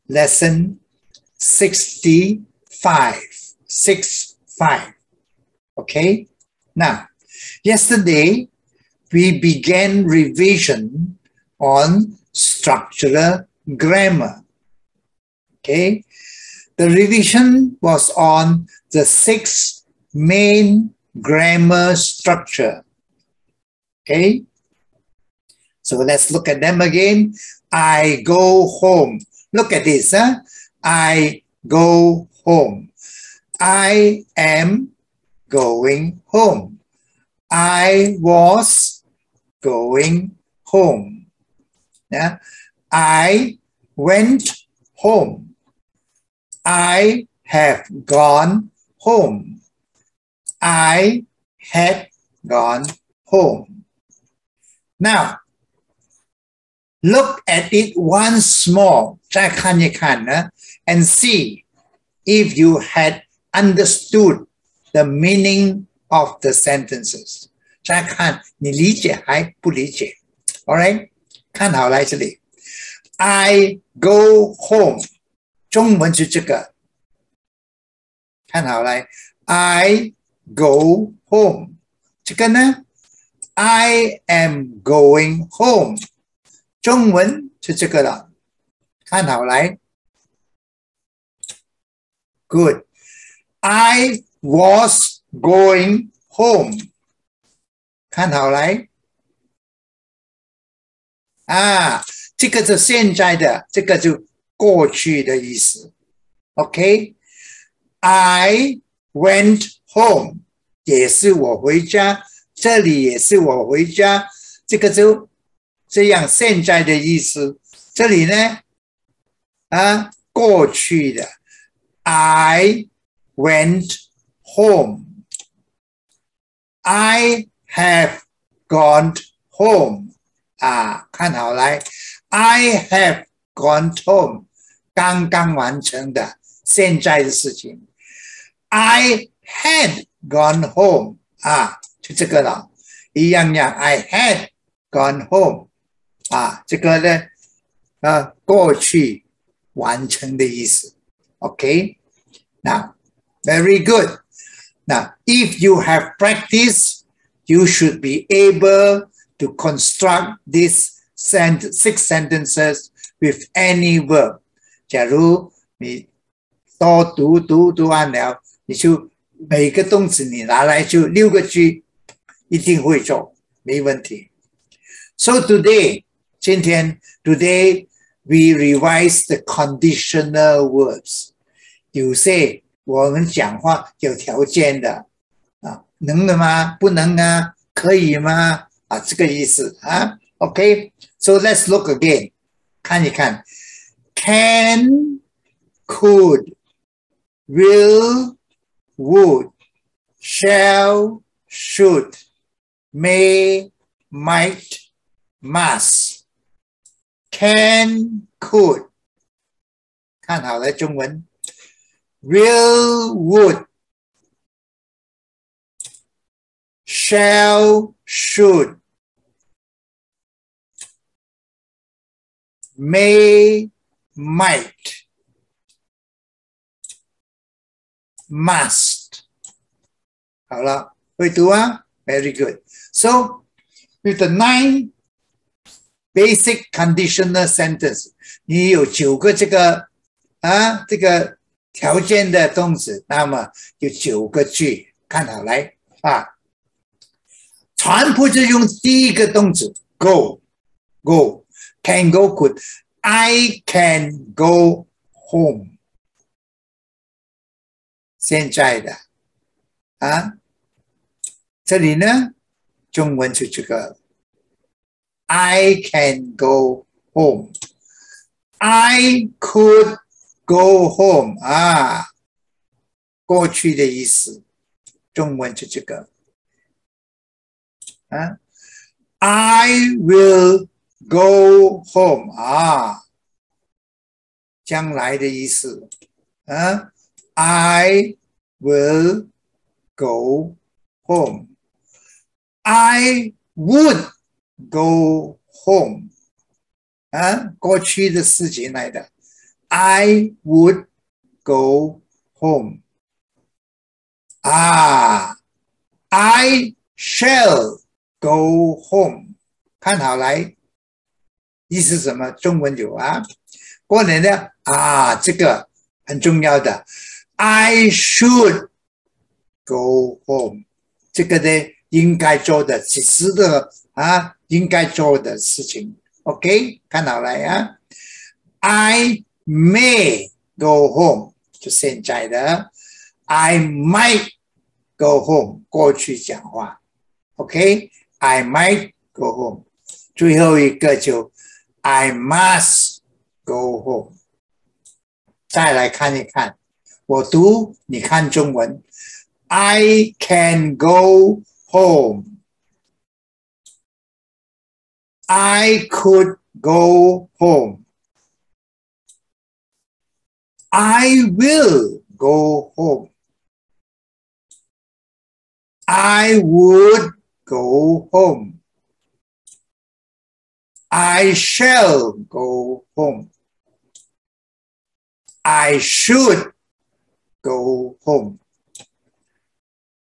lesson 65. 65. Okay? Now, yesterday, we began revision on structural grammar. Okay? The revision was on the 6 main grammar structure. Okay? So let's look at them again. I go home. Look at this. Huh? I go home. I am going home. I was going home. Yeah? I went home. I have gone home. I had gone home. Now, look at it once more. 再看一看呢 and see if you had understood the meaning of the sentences. 再看你理解还不理解 Alright? 看好来这里 I go home 中文是这个看好来 I go home 这个呢 I am going home 中文是这个了看好来 Good I was going home 看好来这个是现在的这个就过去的意思 OK I went home 也是我回家这里也是我回家这个就这样现在的意思这里呢过去的 I went home I have gone home 看好来 I have gone home 刚刚完成的现在的事情 I had gone home 就这个了一样样 I had gone home 这个呢过去完成的意思 OK now very good now if you have practiced you should be able to construct these 6 sentences with any verb 假如你多读完了你就每个动词你拿来就6个句一定会做没问题 So today 今天 today we revise the conditional verbs 有些我们讲话有条件的能了吗不能可以吗这个意思OK so let's look again 看一看 can could will would shall should may might must can could 看好了中文 will would shall should may might must 好了会读Very good so with the 9 basic conditional sentence 你有9个这个这个条件的动词那么有9个句看好来全部就用第一个动词 go can go could I can go home 现在的这里呢中文是这个 I can go home I could go home 过去的意思中文是这个I will go home 将来的意思I will go home I would go home 过去的事情来的 I would go home. I shall go home. 看好来，意思什么？中文有啊。过来呢这个很重要的 ，I should go home。这个呢应该做的，其实的应该做的事情。OK， 看好来啊。I may go home， 就现在的。I might go home， 过去讲话。OK，I might go home。最后一个就 I must go home。再来看一看，我读，你看中文。I can go home. I could go home. I will go home. I would go home. I shall go home. I should go home.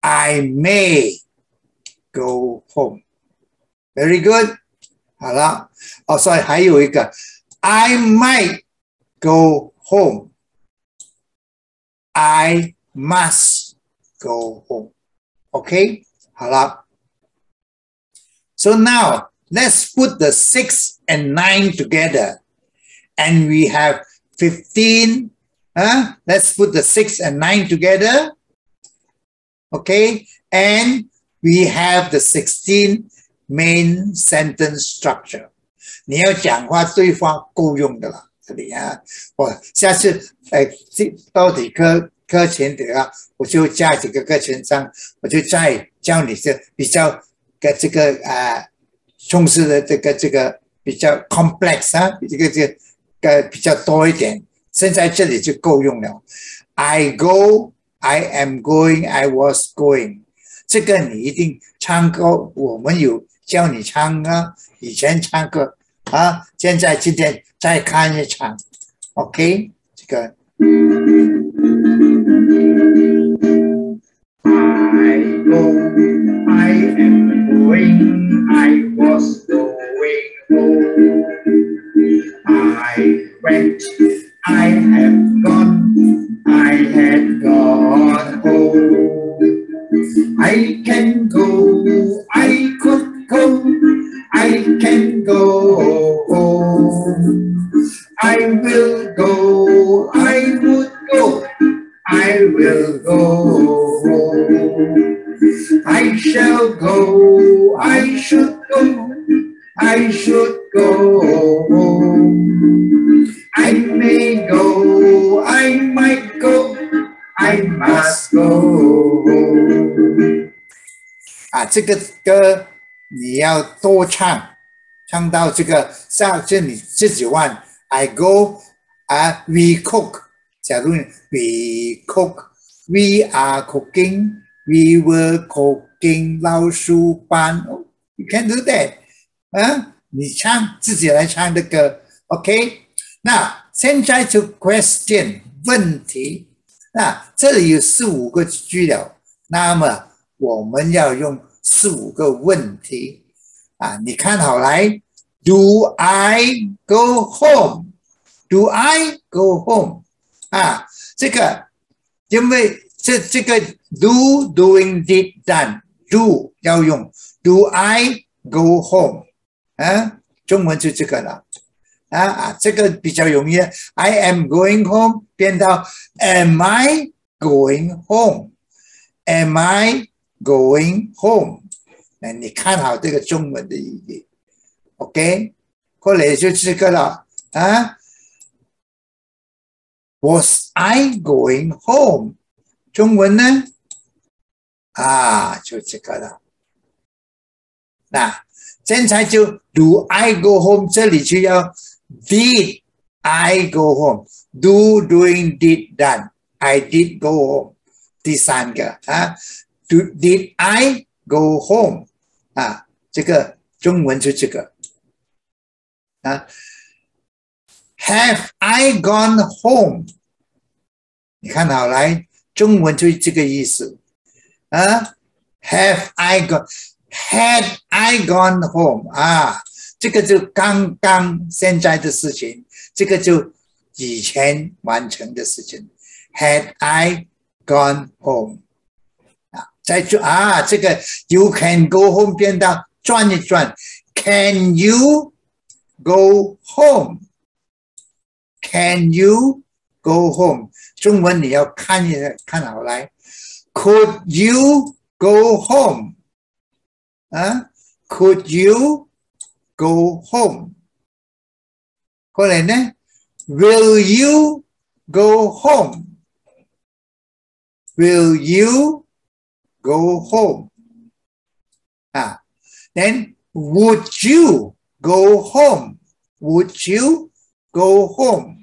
I may go home. Very good. 好了，所以还有一个 I might go home. I must go home. Okay? 好了。So now, let's put the 6 and 9 together. And we have 15. Let's put the 6 and 9 together. Okay? And we have the 16 main sentence structure. 你要讲话对方够用的了，这里我下次到底课前的我就加几个课程上，我就再教你这比较这个重视的这个比较 complex 这个比较多一点。现在这里就够用了。I go, I am going, I was going。这个你一定唱歌，我们有教你唱以前唱歌现在今天再看一场 ，OK？ 这个。I go, I am going, I was going home. I went, I have gone, I had gone home. I can go, I could go, I can go home. I will go, I would go, I will go home. I shall go, I should go, I should go home. I may go, I might go, I must go home. 这个歌你要多唱，唱到这个上这你自己玩。I go, we cook. 假如 we cook, we are cooking, we were cooking. 老鼠班 you can do that. 你唱自己来唱的歌 ，OK？ 那现在就 question 问题。那这里有4-5个句了，那么我们要用4-5个问题你看好来 ，Do I go home? Do I go home? 这个因为这个 do doing did done do 要用 Do I go home? 中文就这个了这个比较容易 I am going home 变到 Am I going home? Am I going home? 你看好这个中文的意义 OK 后来就这个了Was I going home? 中文呢就这个了那现在就 Do I go home 这里就要 Did I go home? Do, doing, did, done. I did go home. 第3个Did I go home? 这个中文就这个 Have I gone home？ 你看好来，中文就是这个意思啊。Have I gone? Had I gone home？ 啊，这个就刚刚现在的事情，这个就以前完成的事情。Had I gone home？ 啊，再就啊，这个 You can go home 变到转一转 ，Can you go home？ Can you go home？ 中文你要看一下，看好来。Could you go home？ 啊 ？Could you go home？ 过来呢 ？Will you go home？ Will you go home？ 啊 ，Then would you go home？ Would you go home？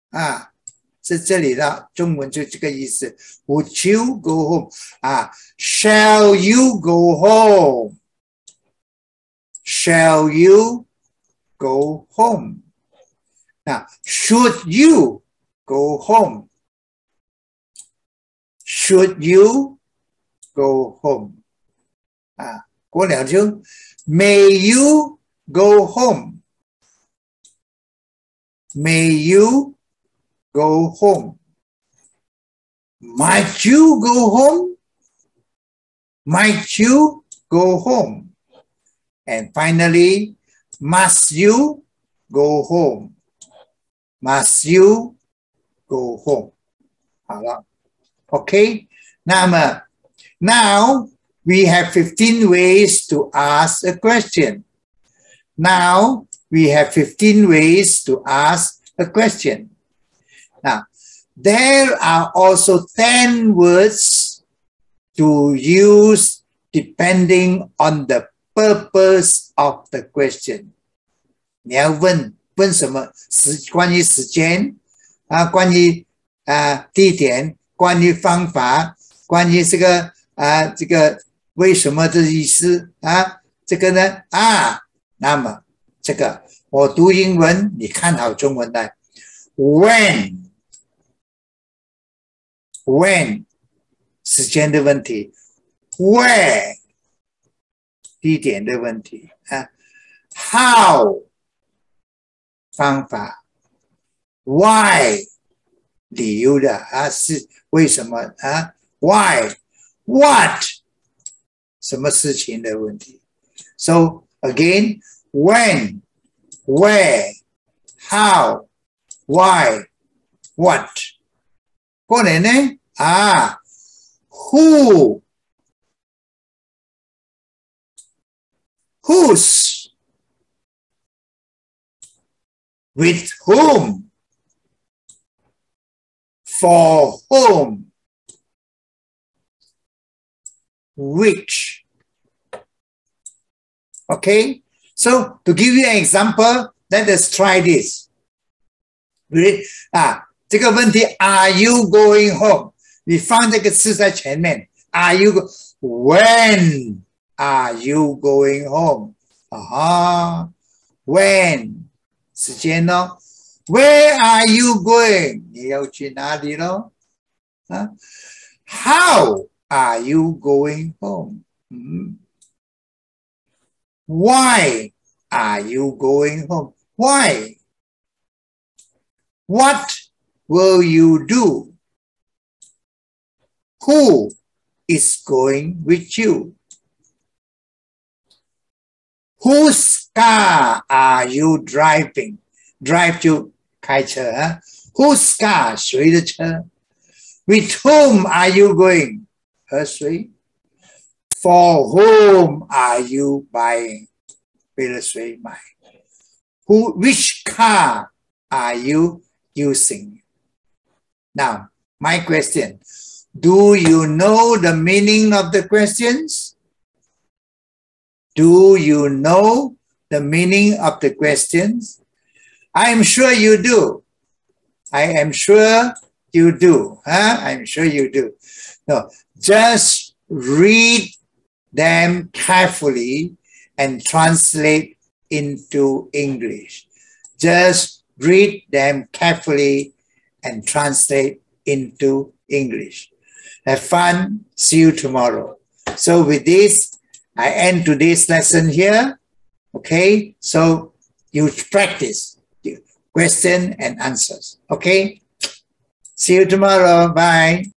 啊，是这里的中文就这个意思。Would you go home？ 啊 ，Shall you go home？ Shall you go home？ 那 Should you go home？ Should you go home？ 啊，过两句 ，May you go home？ May you go home? Might you go home? Might you go home? And finally, must you go home? Must you go home? 好了 ，OK。那么 now we have 15 ways to ask a question. Now we have 15 ways to ask a question. Now, there are also 10 words to use depending on the purpose of the question. 你要问什么？关于时间啊，关于地点，关于方法，关于这个为什么的意思啊？这个呢那么这个我读英文，你看好中文来。When 时间的问题 ，Where 地点的问题啊 ，How 方法 ，Why 理由的是为什么啊 ？Why What 什么事情的问题 ？So again, when, where, how, why, what。过来呢who, whose, with whom, for whom, which. Okay, so to give you an example, let us try this. 这个问题 Are you going home？ 你放这个字在前面 Are you When are you going home？ When 时间咯 Where are you going？ 你要去哪里咯How are you going home？ Why are you going home？ Why？ What will you do? Who is going with you? Whose car are you driving? Drive 就开车Whose car 谁的车 With whom are you going? 和谁 For whom are you buying? 为了谁买 Which car are you using? Now, my question, do you know the meaning of the questions? Do you know the meaning of the questions? I am sure you do. I am sure you do. I'm sure you do. No, just read them carefully and translate into English. Just read them carefully and translate into English. Have fun. See you tomorrow. So with this, I end today's lesson here. Okay, so you practice question and answers. Okay, see you tomorrow. Bye.